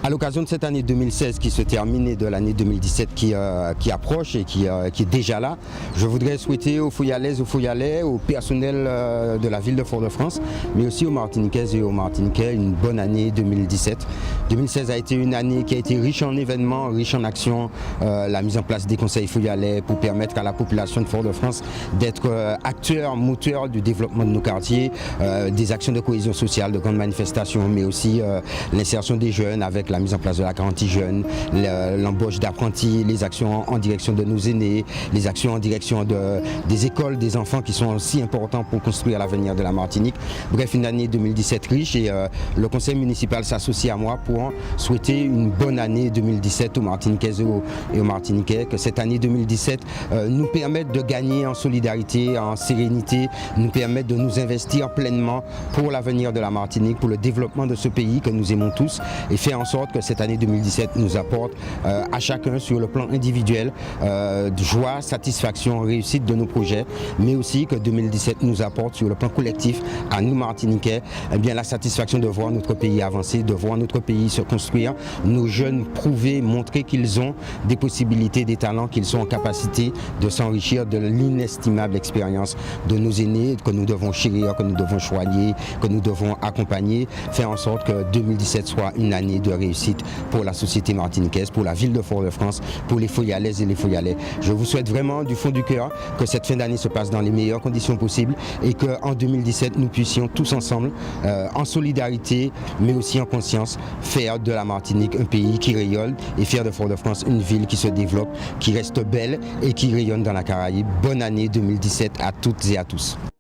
À l'occasion de cette année 2016 qui se termine et de l'année 2017 qui approche et qui est déjà là, je voudrais souhaiter aux Fouillalaises, aux Fouillalais, au personnel de la ville de Fort-de-France, mais aussi aux Martiniquaises et aux Martiniquais une bonne année 2017. 2016 a été une année qui a été riche en événements, riche en actions, la mise en place des conseils fouillalais pour permettre à la population de Fort-de-France d'être acteur, moteur du développement de nos quartiers, des actions de cohésion sociale, de grandes manifestations, mais aussi l'insertion des jeunes avec la mise en place de la garantie jeune, l'embauche d'apprentis, les actions en direction de nos aînés, les actions en direction des écoles, des enfants qui sont aussi importants pour construire l'avenir de la Martinique. Bref, une année 2017 riche et le conseil municipal s'associe à moi pour souhaiter une bonne année 2017 aux Martiniquaises et aux Martiniquais, que cette année 2017 nous permette de gagner en solidarité, en sérénité, nous permette de nous investir pleinement pour l'avenir de la Martinique, pour le développement de ce pays que nous aimons tous et faire en sorte que cette année 2017 nous apporte à chacun sur le plan individuel joie, satisfaction, réussite de nos projets, mais aussi que 2017 nous apporte sur le plan collectif à nous Martiniquais la satisfaction de voir notre pays avancer, de voir notre pays se construire, nos jeunes prouver, montrer qu'ils ont des possibilités, des talents, qu'ils sont en capacité de s'enrichir de l'inestimable expérience de nos aînés que nous devons chérir, que nous devons choyer, que nous devons accompagner, faire en sorte que 2017 soit une année de réussite pour la société martiniquaise, pour la ville de Fort-de-France, pour les Fouillalaises et les Fouillalais. Je vous souhaite vraiment du fond du cœur que cette fin d'année se passe dans les meilleures conditions possibles et qu'en 2017 nous puissions tous ensemble, en solidarité mais aussi en conscience, faire de la Martinique un pays qui rayonne et faire de Fort-de-France une ville qui se développe, qui reste belle et qui rayonne dans la Caraïbe. Bonne année 2017 à toutes et à tous.